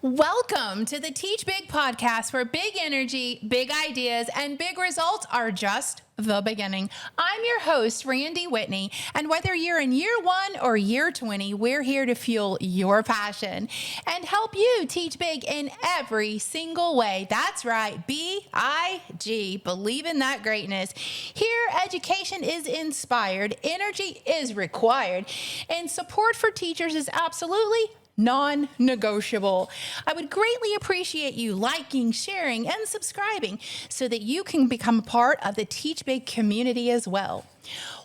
Welcome to the Teach Big podcast, where big energy, big ideas, and big results are just the beginning. I'm your host, Randy Whitney, and whether you're in year 1 or year 20, we're here to fuel your passion and help you teach big in every single way. That's right, B-I-G, believe in that greatness. Here, education is inspired, energy is required, and support for teachers is absolutely non-negotiable. I would greatly appreciate you liking, sharing, and subscribing so that you can become a part of the Teach Big community as well.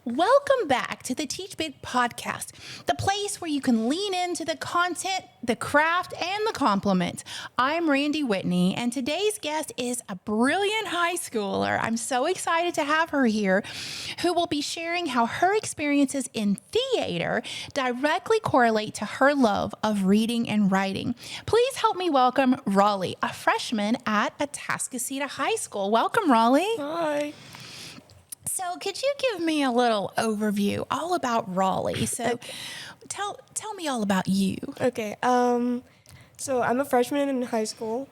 Welcome back to the Teach Big podcast, the place where you can lean into the content, the craft, and the compliment. I'm Randy Whitney, and today's guest is a brilliant high schooler. I'm so excited to have her here, who will be sharing how her experiences in theater directly correlate to her love of reading and writing. Please help me welcome Rali, a freshman at Atascocita High School. Welcome, Rali. Hi. So could you give me a little overview all about Rali? So tell me all about you. Okay. So I'm a freshman in high school,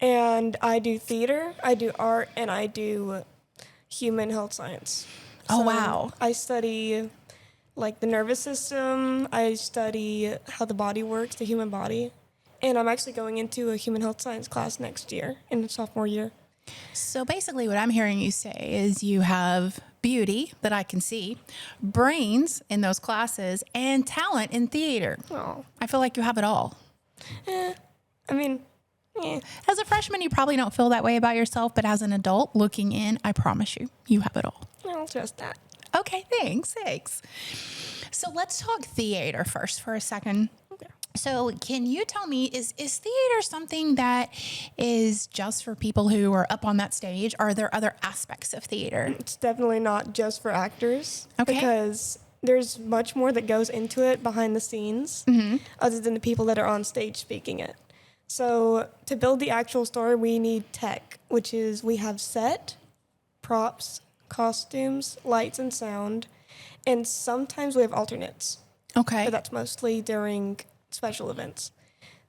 and I do theater, I do art, and I do human health science. Oh, So wow. I study like the nervous system. I study how the body works, the human body, and I'm actually going into a human health science class next year in the sophomore year. So basically what I'm hearing you say is you have beauty that I can see, brains in those classes, and talent in theater. Oh, I feel like you have it all. I mean, yeah. As a freshman, you probably don't feel that way about yourself, but as an adult looking in, I promise you, you have it all. I'll trust that. Okay, thanks. So let's talk theater first for a second. Okay. So can you tell me, is theater something that is just for people who are up on that stage? Or are there other aspects of theater? It's definitely not just for actors. Okay. Because there's much more that goes into it behind the scenes other than the people that are on stage speaking it. So to build the actual story, we need tech, which is we have set, props, costumes, lights, and sound. And sometimes we have alternates. Okay. But that's mostly during special events.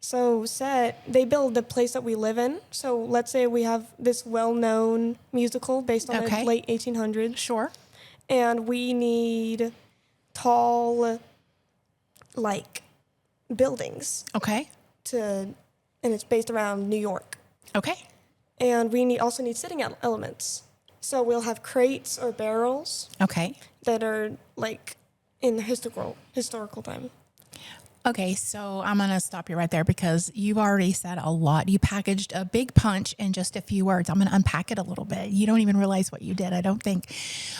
So set, they build the place that we live in. So let's say we have this well-known musical based on the late 1800s. Sure. And we need tall, like, buildings Okay. and it's based around New York. Okay. And we also need sitting elements. So we'll have crates or barrels Okay. that are, like, in the historical time. Okay, so I'm going to stop you right there because you've already said a lot. You packaged a big punch in just a few words. I'm going to unpack it a little bit. You don't even realize what you did, I don't think.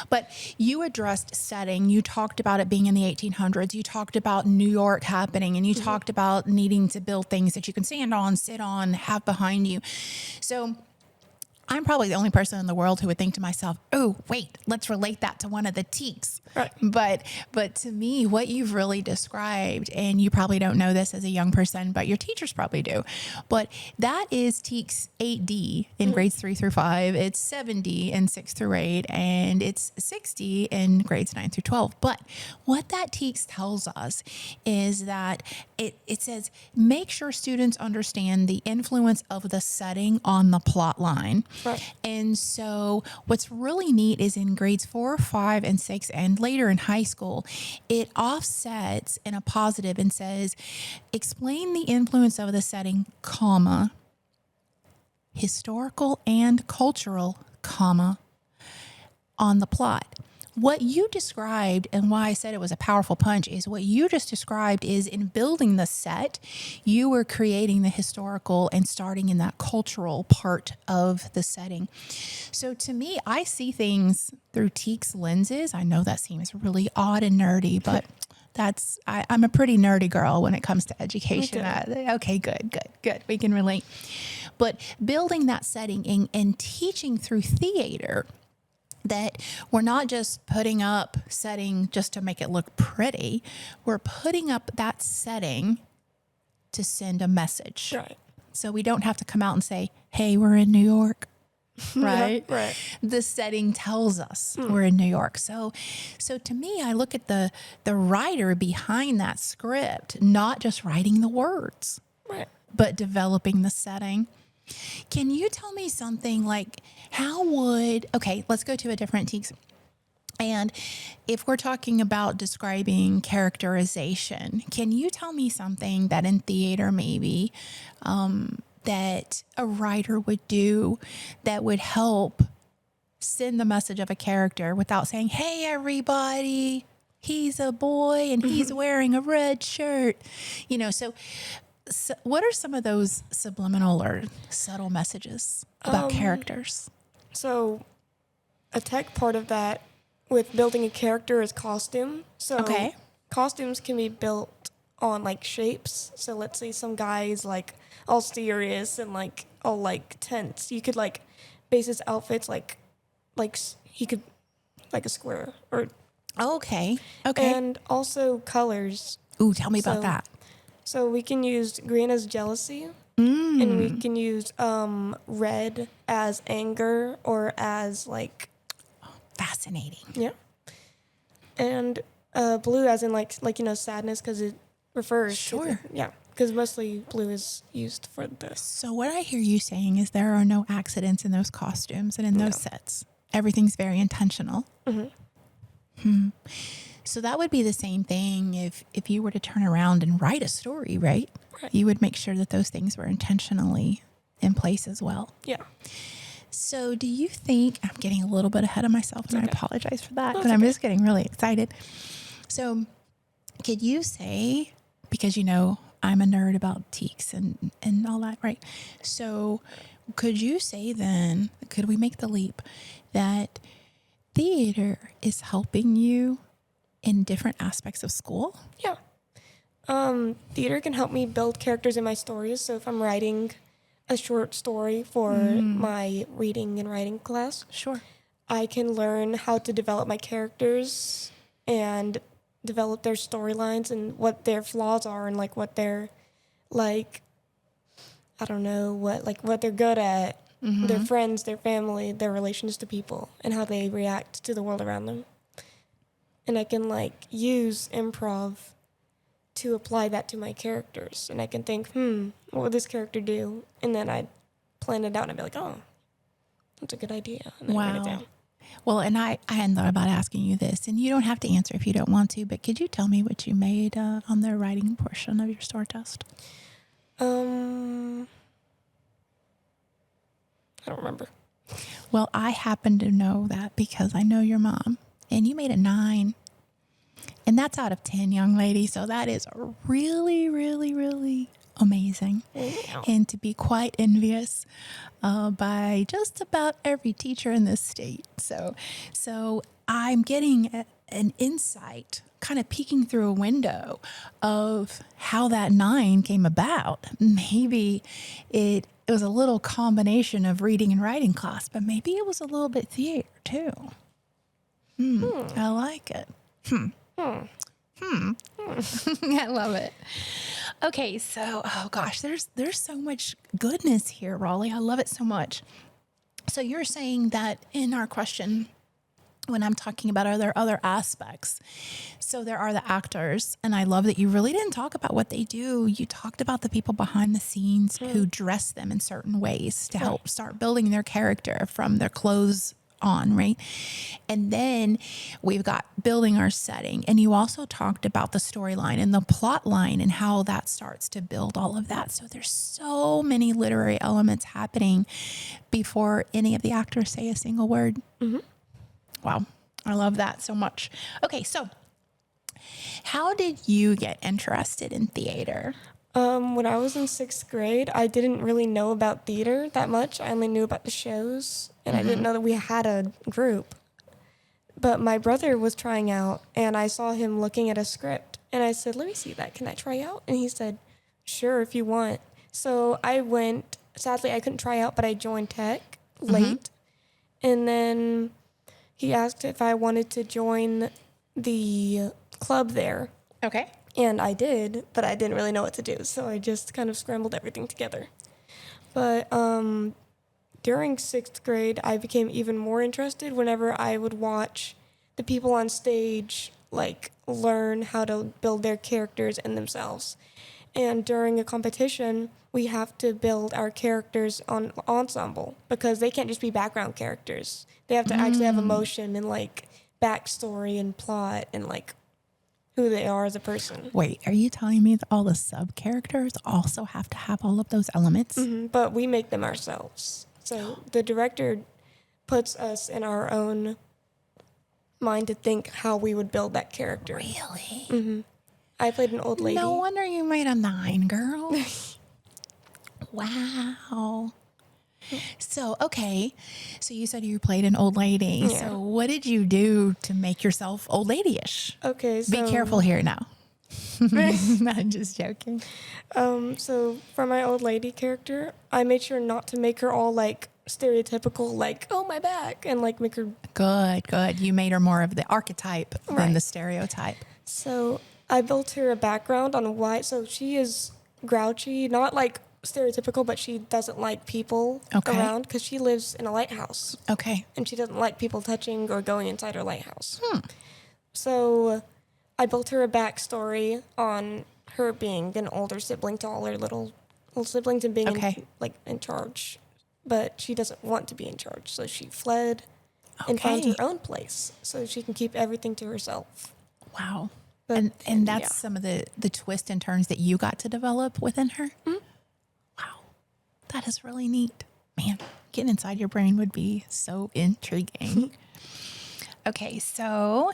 But you addressed setting. You talked about it being in the 1800s. You talked about New York happening, and you talked about needing to build things that you can stand on, sit on, have behind you. So I'm probably the only person in the world who would think to myself, oh, wait, let's relate that to one of the teaks. Right. But to me, what you've really described, and you probably don't know this as a young person, but your teachers probably do, but that is Teaks 8D in grades 3 through 5. It's 7D in 6 through 8, and it's 60 in grades 9 through 12. But what that Teaks tells us is that it says, make sure students understand the influence of the setting on the plot line. Right. And so what's really neat is in grades 4, 5, and 6, and later in high school, it offsets in a positive and says, explain the influence of the setting, comma, historical and cultural, comma, on the plot. What you described, and why I said it was a powerful punch, is what you just described is in building the set, you were creating the historical and starting in that cultural part of the setting. So to me, I see things through Teaks lenses. I know that seems really odd and nerdy, but I'm a pretty nerdy girl when it comes to education. Okay, good. We can relate. But building that setting and teaching through theater, that we're not just putting up setting just to make it look pretty. We're putting up that setting to send a message. Right. So we don't have to come out and say, hey, we're in New York. Right? Yeah, right. The setting tells us we're in New York. So to me, I look at the writer behind that script, not just writing the words. Right. but developing the setting. Can you tell me something like let's go to a different text. And if we're talking about describing characterization, can you tell me something that in theater maybe that a writer would do that would help send the message of a character without saying, hey, everybody, he's a boy and he's wearing a red shirt, so what are some of those subliminal or subtle messages about characters? So a tech part of that with building a character is costume. So costumes can be built on like shapes. So let's say some guy's like all serious and like all like tense. You could like base his outfits like he could like a square or Okay. and also colors. Ooh, tell me about that. So we can use green as jealousy, and we can use red as anger or as like fascinating. Yeah, and blue as in like sadness because it refers to because mostly blue is used for this. So what I hear you saying is there are no accidents in those costumes and in those sets. Everything's very intentional. So that would be the same thing if you were to turn around and write a story, right? You would make sure that those things were intentionally in place as well. Yeah. So do you think, I'm getting a little bit ahead of myself and I apologize for that, but I'm just getting really excited. So could you say, because I'm a nerd about teaks and all that, right? So could you say then, could we make the leap that theater is helping you in different aspects of school? Yeah. Theater can help me build characters in my stories. So if I'm writing a short story for my reading and writing class, I can learn how to develop my characters and develop their storylines and what their flaws are and like what they're like, I don't know, what they're good at, their friends, their family, their relations to people, and how they react to the world around them. And I can like use improv to apply that to my characters. And I can think, what would this character do? And then I'd plan it out and I'd be like, oh, that's a good idea. And then I write it down. Well, and I hadn't thought about asking you this, and you don't have to answer if you don't want to, but could you tell me what you made on the writing portion of your story test? I don't remember. Well, I happen to know that because I know your mom, and you made a 9. And that's out of 10, young lady. So that is really, really, really amazing. Wow. And to be quite envious by just about every teacher in this state. So I'm getting an insight, kind of peeking through a window of how that 9 came about. Maybe it was a little combination of reading and writing class, but maybe it was a little bit theater too. I like it. I love it. Okay, so oh gosh, there's so much goodness here, Raleigh. I love it so much. So you're saying that in our question, when I'm talking about other aspects, so there are the actors, and I love that you really didn't talk about what they do. You talked about the people behind the scenes who dress them in certain ways to help start building their character from their clothes on, right? And then we've got building our setting. And you also talked about the storyline and the plot line and how that starts to build all of that. So there's so many literary elements happening before any of the actors say a single word. Wow. I love that so much. Okay, so how did you get interested in theater? When I was in 6th grade, I didn't really know about theater that much. I only knew about the shows, and I didn't know that we had a group. But my brother was trying out, and I saw him looking at a script, and I said, let me see that. Can I try out? And he said, sure, if you want. So I went. Sadly, I couldn't try out, but I joined tech late. And then he asked if I wanted to join the club there. Okay. And I did, but I didn't really know what to do. So I just kind of scrambled everything together. But during 6th grade, I became even more interested whenever I would watch the people on stage, like, learn how to build their characters and themselves. And during a competition, we have to build our characters on ensemble because they can't just be background characters. They have to actually have emotion and like backstory and plot and like who they are as a person. Wait, are you telling me that all the sub characters also have to have all of those elements? But we make them ourselves. So the director puts us in our own mind to think how we would build that character. Really? I played an old lady. No wonder you made a 9, girl. Wow. So, okay. So you said you played an old lady. Yeah. So what did you do to make yourself old lady-ish? Okay, so Be careful here now. I'm just joking. So for my old lady character, I made sure not to make her all like stereotypical, like, oh, my back, and like make her. Good. You made her more of the archetype than Right. the stereotype. So I built her a background on why. So she is grouchy, not like stereotypical, but she doesn't like people around because she lives in a lighthouse. Okay. And she doesn't like people touching or going inside her lighthouse. So I built her a backstory on her being an older sibling to all her little siblings and being in charge. But she doesn't want to be in charge. So she fled and found her own place so she can keep everything to herself. Wow. But, And that's some of the twists and turns that you got to develop within her? Wow. That is really neat. Man, getting inside your brain would be so intriguing. Okay, so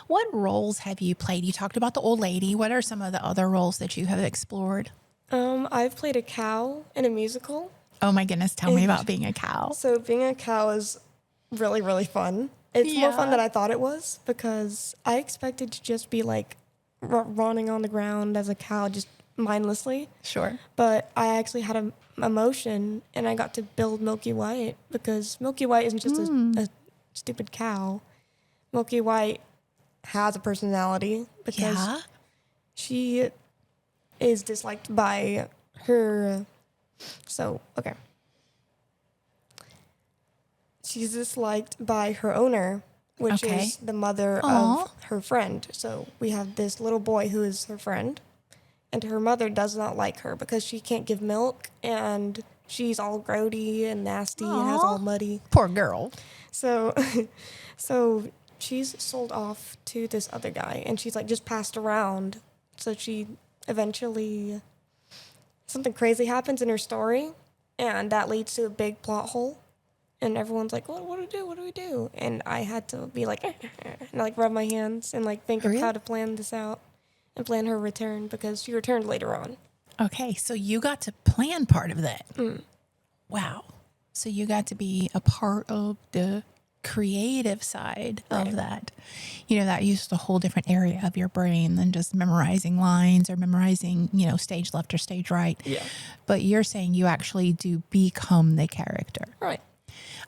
what roles have you played? You talked about the old lady. What are some of the other roles that you have explored? I've played a cow in a musical. Oh my goodness, tell me about being a cow. So being a cow is really, really fun. It's more fun than I thought it was because I expected to just be like running on the ground as a cow, just mindlessly. Sure. But I actually had an emotion and I got to build Milky White because Milky White isn't just a stupid cow. Milky White has a personality because she is disliked by her. So, okay. She's disliked by her owner, which is the mother of her friend. So we have this little boy who is her friend, and her mother does not like her because she can't give milk, and she's all grody and nasty and has all muddy. Poor girl. So, so she's sold off to this other guy, and she's like just passed around. So she eventually, something crazy happens in her story, and that leads to a big plot hole. And everyone's like, what do we do? What do we do? And I had to be like, and like rub my hands and like think of how to plan this out and plan her return because she returned later on. Okay, so you got to plan part of that. Wow. So you got to be a part of the creative side of that. You know, that uses a whole different area of your brain than just memorizing lines or memorizing, stage left or stage right. Yeah. But you're saying you actually do become the character. Right.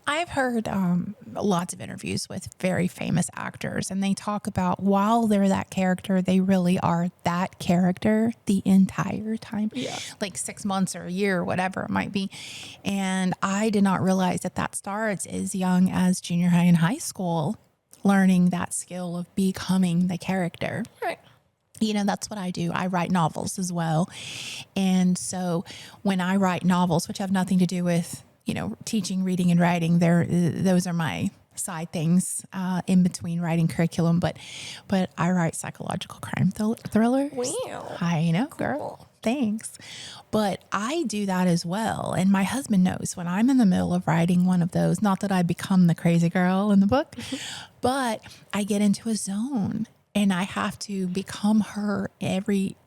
I've heard lots of interviews with very famous actors, and they talk about while they're that character, they really are that character the entire time. Yeah. Like 6 months or a year or whatever it might be. And I did not realize that starts as young as junior high and high school, learning that skill of becoming the character. Right. That's what I do. I write novels as well. And so when I write novels, which have nothing to do with teaching, reading, and writing, those are my side things in between writing curriculum. But I write psychological crime thrillers. Wow. I know, girl. Thanks. But I do that as well. And my husband knows when I'm in the middle of writing one of those, not that I become the crazy girl in the book, but I get into a zone. And I have to become her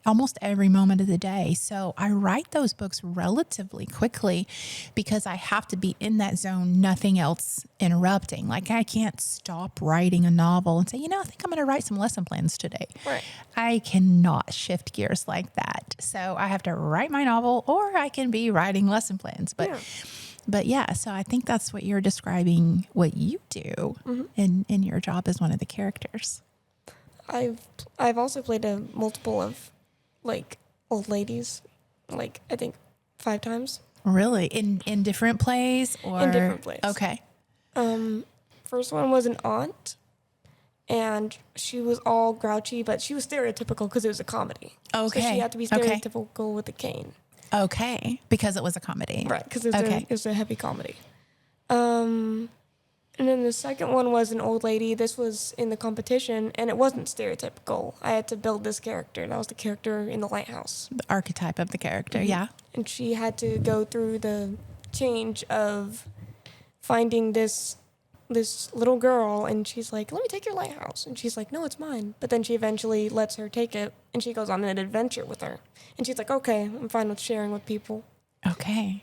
almost every moment of the day. So I write those books relatively quickly because I have to be in that zone, nothing else interrupting. Like I can't stop writing a novel and say, I think I'm going to write some lesson plans today. Right. I cannot shift gears like that. So I have to write my novel or I can be writing lesson plans. But yeah, so I think that's what you're describing, what you do in your job as one of the characters. I've also played a multiple of like old ladies, like I think 5 times. Really? In different plays or in different plays? Okay. First one was an aunt, and she was all grouchy, but she was stereotypical because it was a comedy. Okay. So she had to be Okay. stereotypical with a cane. Okay. Because it was a comedy. Right, because it Okay. was a heavy comedy. And then the second one was an old lady. This was in the competition, and it wasn't stereotypical. I had to build this character. That was the character in the lighthouse. The archetype of the character. Yeah. And she had to go through the change of finding this little girl, and she's like, let me take your lighthouse. And she's like, no, it's mine. But then she eventually lets her take it, and she goes on an adventure with her. And she's like, okay, I'm fine with sharing with people. Okay.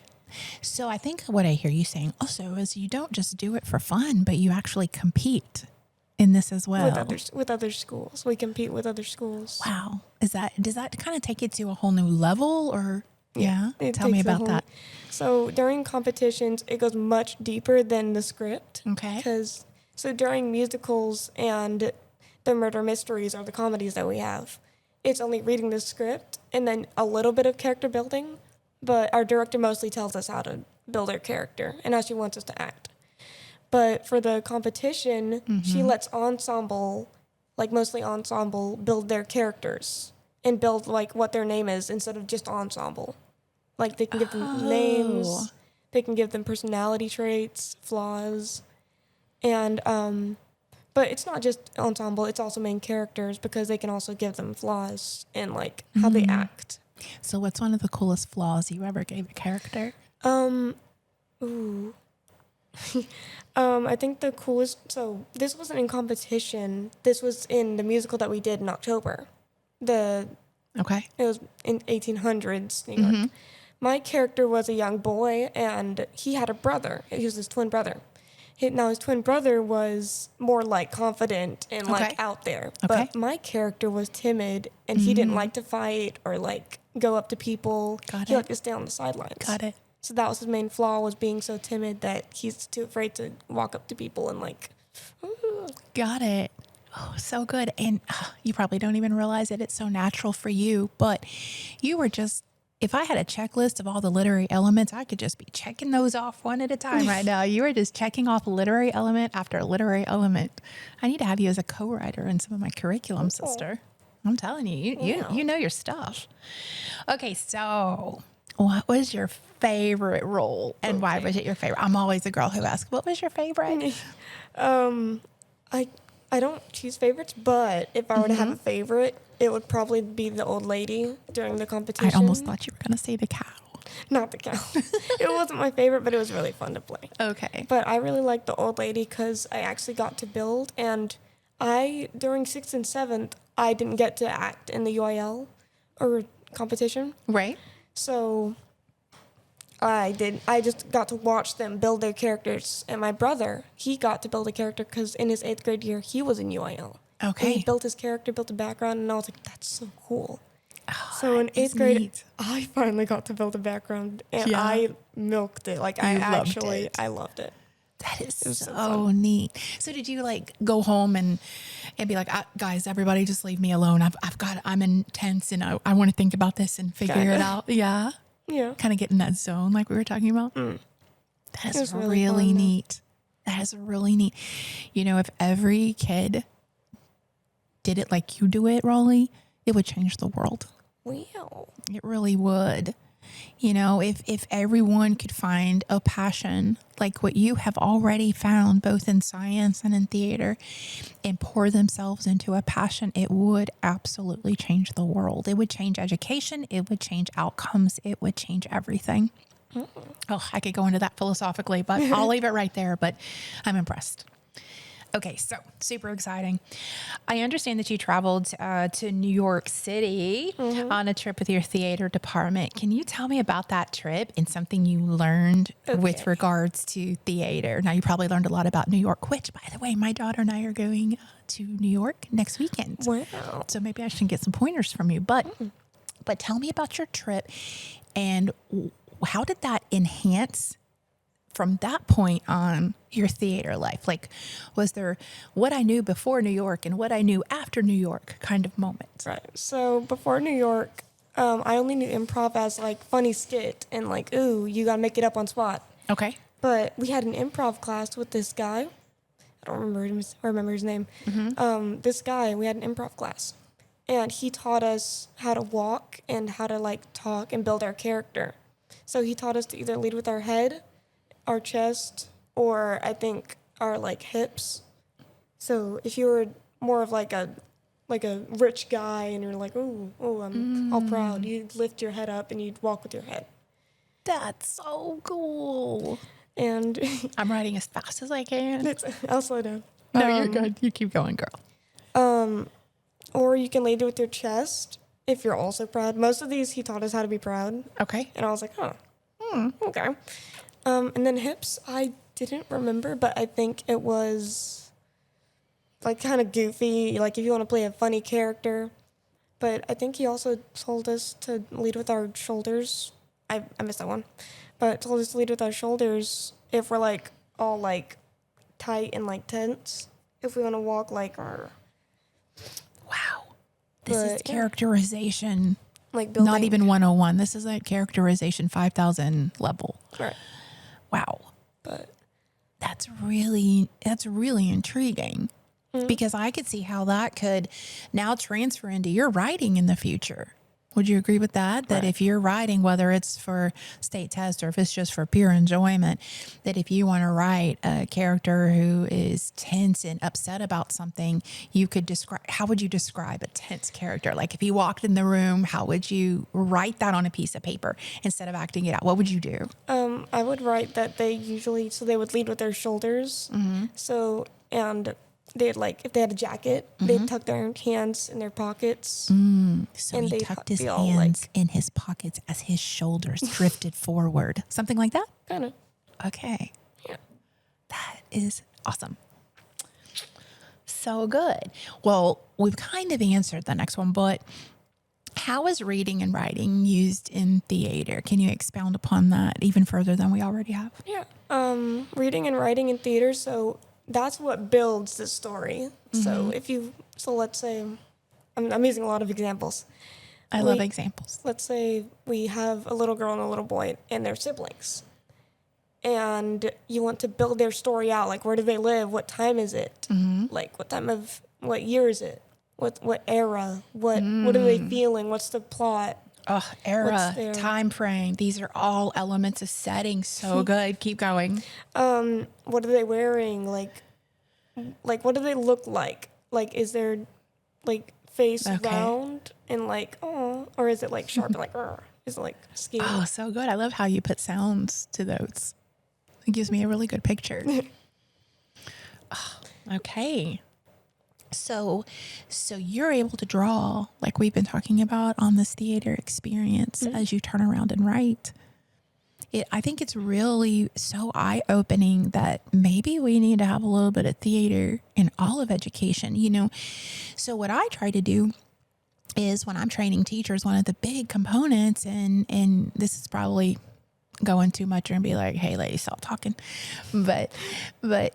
So I think what I hear you saying also is you don't just do it for fun, but you actually compete in this as well. With other schools. We compete with other schools. Wow. Does that kind of take it to a whole new level or? Yeah. Tell me takes a about whole- that. So during competitions, it goes much deeper than the script. Okay. So during musicals and the murder mysteries or the comedies that we have, it's only reading the script and then a little bit of character building. But our director mostly tells us how to build our character and how she wants us to act. But for the competition, she lets ensemble, like mostly ensemble, build their characters and build like what their name is instead of just ensemble. Like they can give them names, they can give them personality traits, flaws, and but it's not just ensemble; it's also main characters because they can also give them flaws and like how they act. So what's one of the coolest flaws you ever gave a character? I think the coolest. So this wasn't in competition. This was in the musical that we did in October. Okay. It was in 1800s New York. My character was a young boy, and he had a brother. He was his twin brother. Now his twin brother was more like confident and like out there, but my character was timid, and he didn't like to fight or like go up to people. He liked to stay on the sidelines. Got it. So that was his main flaw, was being so timid that he's too afraid to walk up to people and like. Got it. Oh, so good. And you probably don't even realize it. It's so natural for you, but you were just, if I had a checklist of all the literary elements, I could just be checking those off one at a time right now. You were just checking off literary element after literary element. I need to have you as a co-writer in some of my curriculum, sister. I'm telling you, you know your stuff. Okay, so what was your favorite role and why was it your favorite? I'm always the girl who asks, what was your favorite? I don't choose favorites, but if I were to have a favorite, it would probably be the old lady during the competition. I almost thought you were going to say the cow. Not the cow. It wasn't my favorite, but it was really fun to play. Okay. But I really liked the old lady because I actually got to build, and during 6th and 7th, I didn't get to act in the UIL or competition. Right. So I just got to watch them build their characters. And my brother, he got to build a character because in his 8th grade year, he was in UIL. Okay. And he built his character, built a background, and I was like, that's so cool. Oh, So in 8th grade, neat. I finally got to build a background, and Yeah. I milked it. Like, I loved it. That is was so so fun. neat. So did you like go home and be like, guys, everybody just leave me alone. I'm intense and I want to think about this and figure it out. Yeah. Yeah. Kind of get in that zone like we were talking about. That is was really, really fun, though. neat. That is really neat. You know, if every kid did it like you do it, Raleigh, it would change the world. Wow. It really would. You know, if everyone could find a passion like what you have already found, both in science and in theater, and pour themselves into a passion, it would absolutely change the world. It would change education. It would change outcomes. It would change everything. Oh, I could go into that philosophically, but I'll leave it right there. But I'm impressed. Okay, so super exciting. I understand that you traveled to New York City on a trip with your theater department. Can you tell me about that trip and something you learned with regards to theater? Now, you probably learned a lot about New York, which, by the way, my daughter and I are going to New York next weekend. Wow. So maybe I should get some pointers from you. But tell me about your trip and how did that enhance from that point on your theater life? Like, was there what I knew before New York and what I knew after New York kind of moment? Right. So before New York, I only knew improv as like funny skit and like, ooh, you gotta make it up on spot. Okay. But we had an improv class with this guy. I don't remember his name. This guy, we had an improv class, and he taught us how to walk and how to like talk and build our character. So he taught us to either lead with our head, our chest, or I think our like hips. So if you were more of like a rich guy and you're like, oh, I'm all proud, you'd lift your head up and you'd walk with your head. That's so cool. And I'm writing as fast as I can. I'll slow down. No, you're good. You keep going, girl. Or you can lead with your chest if you're also proud. Most of these, he taught us how to be proud. Okay. And I was like, okay. And then hips, I didn't remember, but I think it was like kind of goofy, like if you want to play a funny character. But I think he also told us to lead with our shoulders. I missed that one. But told us to lead with our shoulders if we're like all like tight and like tense. If we want to walk like our... Wow. This is characterization. Like building. Not even 101. This is like characterization 5,000 level. Right. Wow. But that's really intriguing because I could see how that could now transfer into your writing in the future. Would you agree with that? That if you're writing, whether it's for state test or if it's just for pure enjoyment, that if you want to write a character who is tense and upset about something, you could describe, how would you describe a tense character? Like if you walked in the room, how would you write that on a piece of paper instead of acting it out? What would you do? I would write that they would lead with their shoulders. So, and they'd like, if they had a jacket, they'd tuck their hands in their pockets. So he tucked his hands in his pockets as his shoulders drifted forward. Something like that? Kind of. Okay. Yeah. That is awesome. So good. Well, we've kind of answered the next one, but how is reading and writing used in theater? Can you expound upon that even further than we already have? Yeah. Reading and writing in theater, so that's what builds the story. So let's say, I'm using a lot of examples. I love examples. Let's say we have a little girl and a little boy and their siblings. And you want to build their story out. Like, where do they live? What time is it? Like, what year is it? What era? What are they feeling? What's the plot? Oh, era, time frame. These are all elements of setting. So good. Keep going. What are they wearing? Like what do they look like? Like, is their like face round and like, oh, or is it like sharp and like, is it like skinny? Oh, so good. I love how you put sounds to those. It gives me a really good picture. Okay. So you're able to draw like we've been talking about on this theater experience as you turn around and write. I think it's really so eye-opening that maybe we need to have a little bit of theater in all of education, you know. So what I try to do is when I'm training teachers, one of the big components, and this is probably going too much and be like, hey, ladies, stop talking. But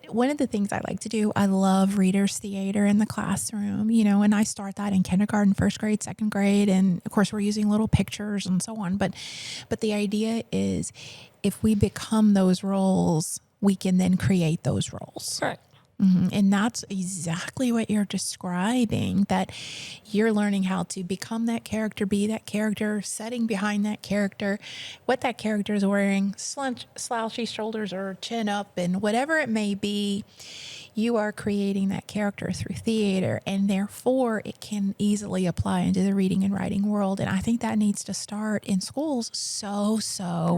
one of the things I like to do, I love readers theater in the classroom, you know, and I start that in kindergarten, first grade, second grade. And of course we're using little pictures and so on. But the idea is if we become those roles, we can then create those roles. Right. And that's exactly what you're describing, that you're learning how to become that character, be that character, setting behind that character, what that character is wearing, slouchy shoulders or chin up, and whatever it may be, you are creating that character through theater, and therefore it can easily apply into the reading and writing world. And I think that needs to start in schools so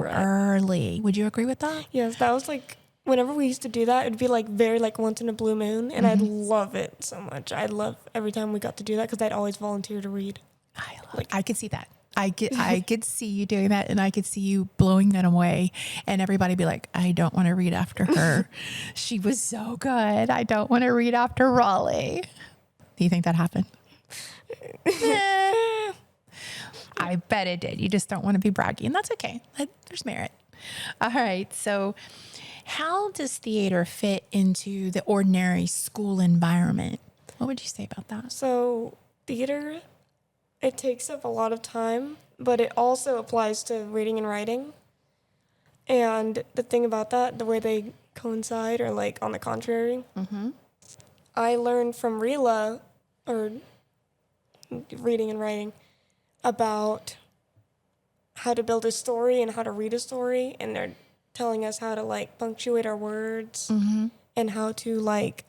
early. Would you agree with that? Yes, that was like, whenever we used to do that, it'd be like very like once in a blue moon, and I'd love it so much. I'd love every time we got to do that because I'd always volunteer to read. I could see that. I could see you doing that, and I could see you blowing them away, and everybody be like, I don't want to read after her. She was so good. I don't want to read after Raleigh. Do you think that happened? I bet it did. You just don't want to be braggy, and that's okay. There's merit. All right. So how does theater fit into the ordinary school environment? What would you say about that? So theater, it takes up a lot of time, but it also applies to reading and writing. And the thing about that, the way they coincide or like on the contrary, I learned from Rila, or reading and writing, about how to build a story and how to read a story, and they're telling us how to like punctuate our words and how to like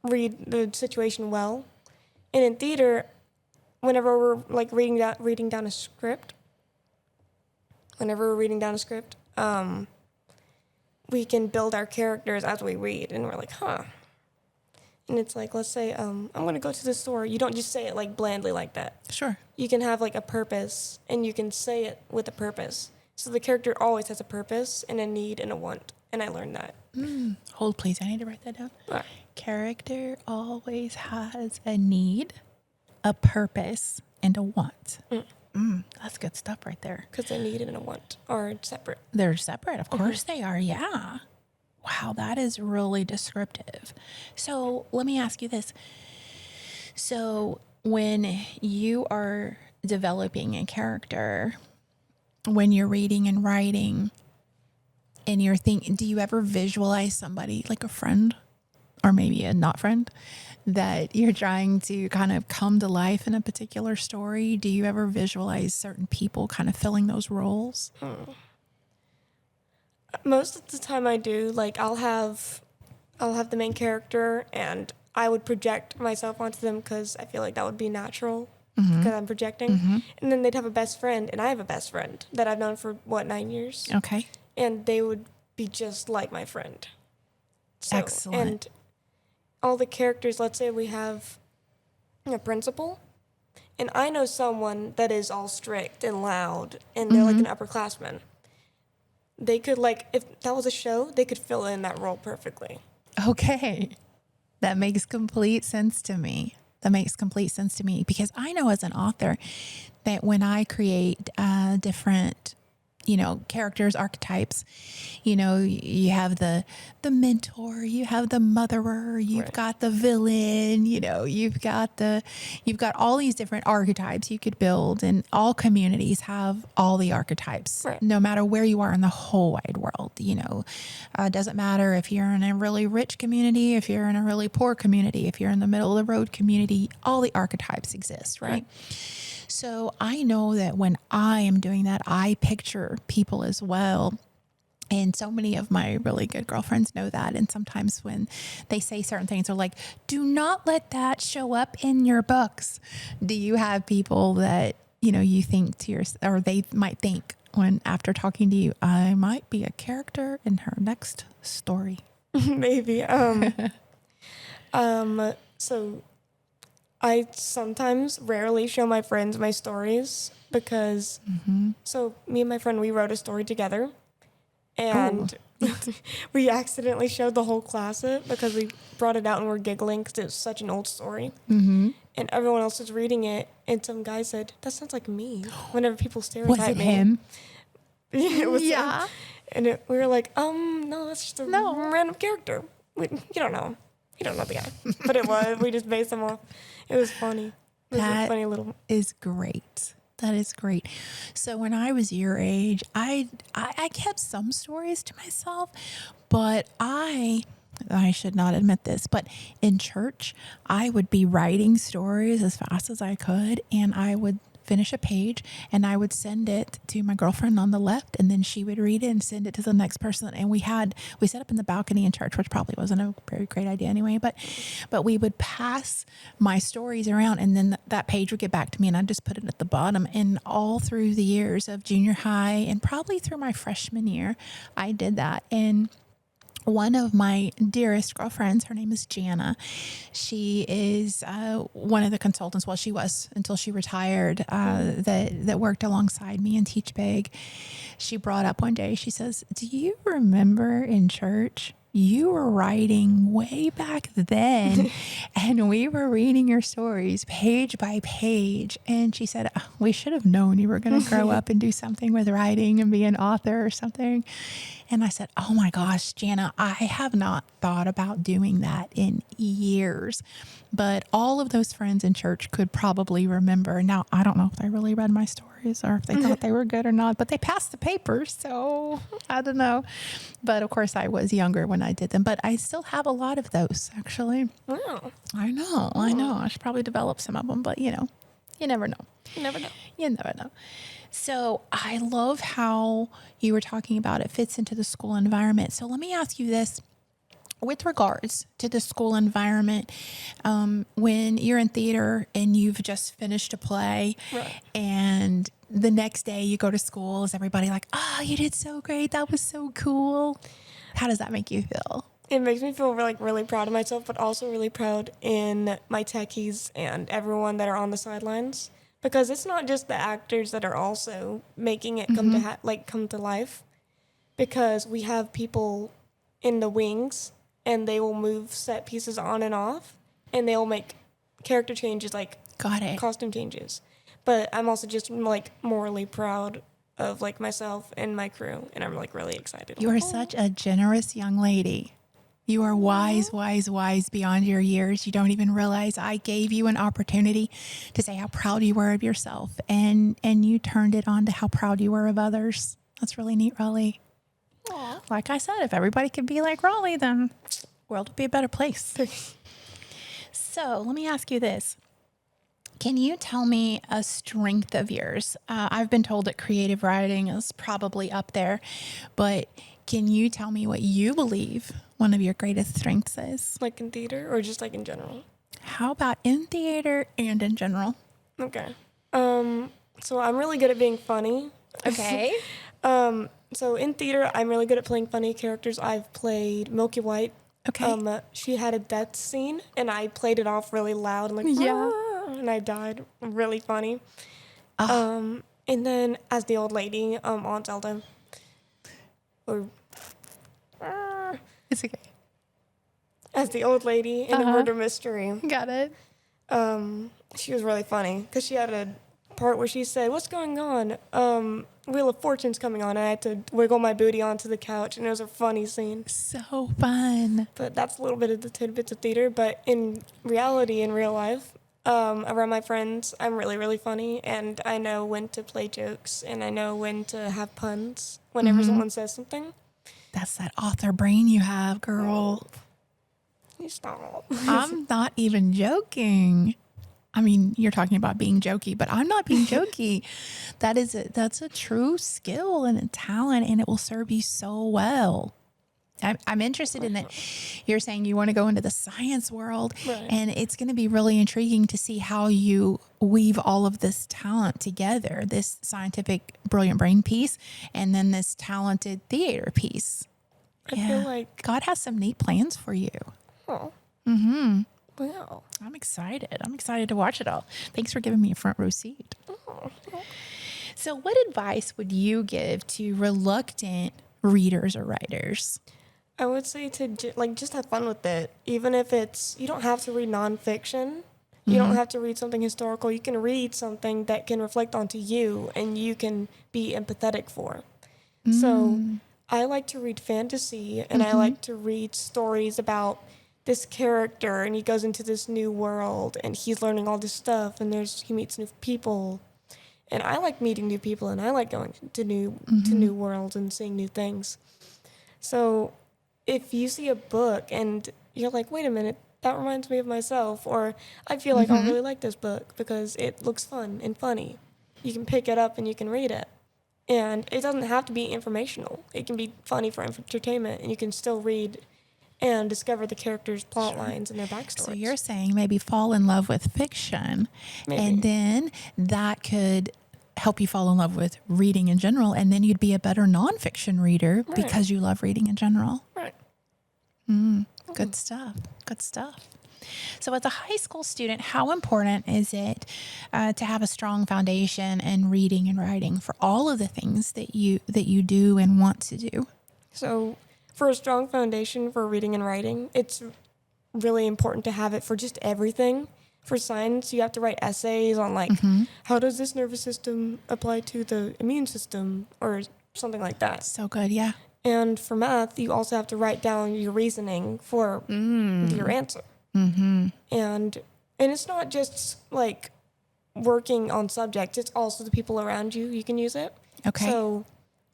read the situation well. And in theater, whenever we're like reading down a script, we can build our characters as we read, and we're like, huh. And it's like, let's say, I'm going to go to the store. You don't just say it like blandly like that. Sure. You can have like a purpose, and you can say it with a purpose. So the character always has a purpose and a need and a want. And I learned that. Hold, please. I need to write that down. All right. Character always has a need, a purpose, and a want. That's good stuff right there. Because a need and a want are separate. They're separate. Of course they are. Yeah. Wow, that is really descriptive. So let me ask you this. So when you are developing a character, when you're reading and writing, and you're thinking, do you ever visualize somebody like a friend or maybe a not friend that you're trying to kind of come to life in a particular story? Do you ever visualize certain people kind of filling those roles? Most of the time I do. Like I'll have the main character, and I would project myself onto them because I feel like that would be natural because I'm projecting. And then they'd have a best friend, and I have a best friend that I've known for 9 years. Okay. And they would be just like my friend. So, Excellent. And all the characters, let's say we have a principal, and I know someone that is all strict and loud, and they're like an upperclassman. They could, like, if that was a show, they could fill in that role perfectly. Okay. That makes complete sense to me. Because I know as an author that when I create different, characters, archetypes, you have the mentor, you have the motherer, you've got the villain, you've got all these different archetypes you could build, and all communities have all the archetypes, no matter where you are in the whole wide world. It doesn't matter if you're in a really rich community, if you're in a really poor community, if you're in the middle of the road community, all the archetypes exist, right? So I know that when I am doing that, I picture people as well. And so many of my really good girlfriends know that. And sometimes when they say certain things, they're like, do not let that show up in your books. Do you have people that, you think to yourself, or they might think when after talking to you, I might be a character in her next story? Maybe. So I sometimes rarely show my friends my stories because, so me and my friend, we wrote a story together, and we accidentally showed the whole class it because we brought it out and we're giggling because it was such an old story. And everyone else was reading it, and some guy said, that sounds like me, whenever people stereotype me. Was it him? It was Yeah. him. And we were like, no, that's just a random character. You don't know. You don't know the guy. But it was. We just based him off. It was funny. It was a funny little. Is great. That is great. So when I was your age, I kept some stories to myself, but I should not admit this, but in church, I would be writing stories as fast as I could, and I would finish a page and I would send it to my girlfriend on the left, and then she would read it and send it to the next person. And we set up in the balcony in church, which probably wasn't a very great idea anyway, but we would pass my stories around, and then that page would get back to me, and I'd just put it at the bottom. And all through the years of junior high and probably through my freshman year, I did that. And one of my dearest girlfriends, her name is Jana. She is one of the consultants. Well, she was until she retired. That worked alongside me in Teach Big. She brought up one day. She says, "Do you remember in church you were writing way back then, and we were reading your stories page by page?" And she said, "We should have known you were going to grow up and do something with writing and be an author or something." And I said, oh my gosh, Jana, I have not thought about doing that in years. But all of those friends in church could probably remember. Now, I don't know if they really read my stories or if they thought they were good or not, but they passed the paper. So I don't know. But of course, I was younger when I did them. But I still have a lot of those, actually. Wow. I know. I should probably develop some of them. But, you know, you never know. You never know. You never know. So I love how you were talking about it fits into the school environment. So let me ask you this. With regards to the school environment, when you're in theater and you've just finished a play, Right. and the next day you go to school, is everybody like, oh, you did so great. That was so cool. How does that make you feel? It makes me feel really proud of myself, but also really proud in my techies and everyone that are on the sidelines. Because it's not just the actors that are also making it come to life. Because we have people in the wings, and they will move set pieces on and off, and they'll make character changes, like Got it. costume changes. But I'm also just like morally proud of like myself and my crew, and I'm like really excited. You are such a generous young lady. You are wise beyond your years. You don't even realize I gave you an opportunity to say how proud you were of yourself, and you turned it on to how proud you were of others. That's really neat, Raleigh. Aw. Like I said, if everybody could be like Raleigh, then the world would be a better place. So let me ask you this. Can you tell me a strength of yours? I've been told that creative writing is probably up there, but can you tell me what you believe one of your greatest strengths is? Like in theater or just like in general? How about in theater and in general? Okay. So I'm really good at being funny. Okay. So in theater, I'm really good at playing funny characters. I've played Milky White. Okay. She had a death scene, and I played it off really loud and like, Yeah. and I died. Really funny. Oh. And then as the old lady, Aunt Zelda, or It's okay. as the old lady in a murder mystery, Got it. she was really funny because she had a part where she said, "What's going on? Wheel of Fortune's coming on." And I had to wiggle my booty onto the couch, and it was a funny scene. So fun. But that's a little bit of the tidbits of theater. But in reality, in real life, around my friends, I'm really funny, and I know when to play jokes, and I know when to have puns whenever someone says something. That's that author brain you have, girl. You stop. I'm not even joking. I mean, you're talking about being jokey, but I'm not being jokey. That's a true skill and a talent, and it will serve you so well. I'm interested in that. You're saying you want to go into the science world, Right. and it's going to be really intriguing to see how you weave all of this talent together, this scientific brilliant brain piece, and then this talented theater piece. I feel like, God has some neat plans for you. oh, wow. I'm excited. I'm excited to watch it all. Thanks for giving me a front row seat. Oh. So what advice would you give to reluctant readers or writers? I would say to just have fun with it. Even if you don't have to read nonfiction. You don't have to read something historical. You can read something that can reflect onto you and you can be empathetic for. So I like to read fantasy, and I like to read stories about this character, and he goes into this new world, and he's learning all this stuff, and he meets new people. And I like meeting new people, and I like going to new worlds and seeing new things. So if you see a book and you're like, wait a minute, that reminds me of myself, or I feel like I really like this book because it looks fun and funny, you can pick it up and you can read it. And it doesn't have to be informational. It can be funny for entertainment, and you can still read and discover the characters' plot lines and their backstories. So you're saying maybe fall in love with fiction, and then that could help you fall in love with reading in general, and then you'd be a better nonfiction reader because you love reading in general. Right. Good stuff. Good stuff. So as a high school student, how important is it to have a strong foundation in reading and writing for all of the things that you do and want to do? So for a strong foundation for reading and writing, it's really important to have it for just everything. For science, you have to write essays on like, how does this nervous system apply to the immune system or something like that. So good, yeah. And for math, you also have to write down your reasoning for your answer. Mm-hmm. And it's not just like working on subjects, it's also the people around you. You can use it. Okay. So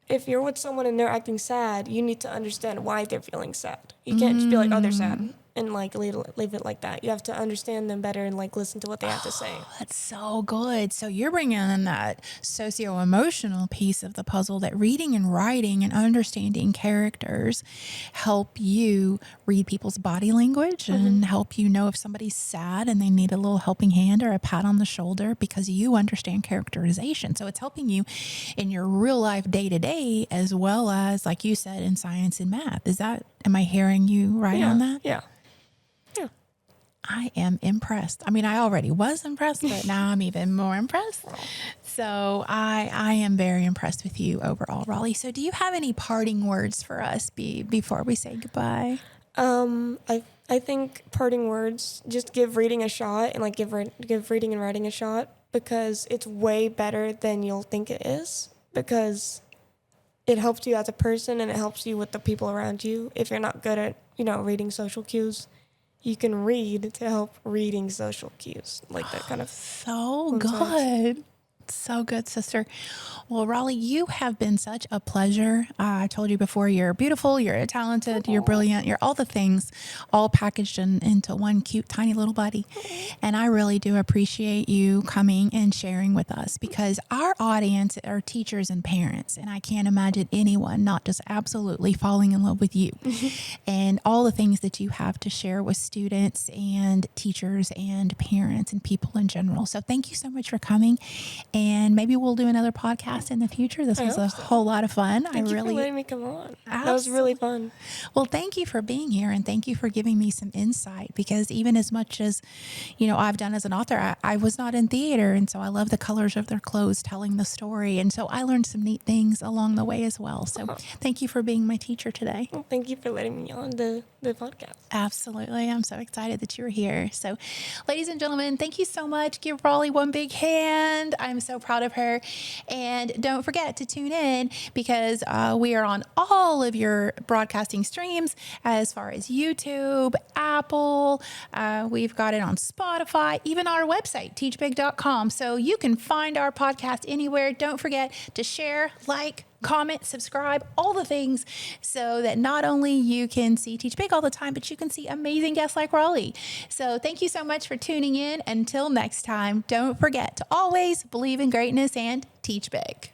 if you're with someone and they're acting sad, you need to understand why they're feeling sad. You can't just be like, oh, they're sad, and like leave it like that. You have to understand them better and like listen to what they have to say. That's so good. So you're bringing in that socio-emotional piece of the puzzle, that reading and writing and understanding characters help you read people's body language and help you know if somebody's sad and they need a little helping hand or a pat on the shoulder, because you understand characterization. So it's helping you in your real life day-to-day, as well as, like you said, in science and math. Am I hearing you right on that? Yeah. I am impressed. I mean, I already was impressed, but now I'm even more impressed. So I am very impressed with you overall, Raleigh. So do you have any parting words for us before we say goodbye? I think parting words, just give reading a shot, and like give reading and writing a shot, because it's way better than you'll think it is, because it helps you as a person and it helps you with the people around you. If you're not good at, reading social cues, you can read to help reading social cues, like that kind of. So good. So good, sister. Well, Raleigh, you have been such a pleasure. I told you before, you're beautiful, you're talented, you're brilliant, you're all the things, all packaged into one cute, tiny little body. And I really do appreciate you coming and sharing with us, because our audience are teachers and parents. And I can't imagine anyone not just absolutely falling in love with you and all the things that you have to share with students and teachers and parents and people in general. So thank you so much for coming. And maybe we'll do another podcast in the future. This was a whole lot of fun. Thank you for letting me come on. That was really fun. Well, thank you for being here, and thank you for giving me some insight, because even as much as, I've done as an author, I was not in theater. And so I love the colors of their clothes telling the story. And so I learned some neat things along the way as well. So thank you for being my teacher today. Well, thank you for letting me on the podcast. Absolutely. I'm so excited that you're here. So ladies and gentlemen, thank you so much. Give Raleigh one big hand. I'm so proud of her. And don't forget to tune in, because we are on all of your broadcasting streams, as far as YouTube, Apple. We've got it on Spotify, even our website, teachbig.com. So you can find our podcast anywhere. Don't forget to share, like, comment, subscribe, all the things, so that not only you can see Teach Big all the time, but you can see amazing guests like Raleigh. So thank you so much for tuning in. Until next time, don't forget to always believe in greatness and teach big.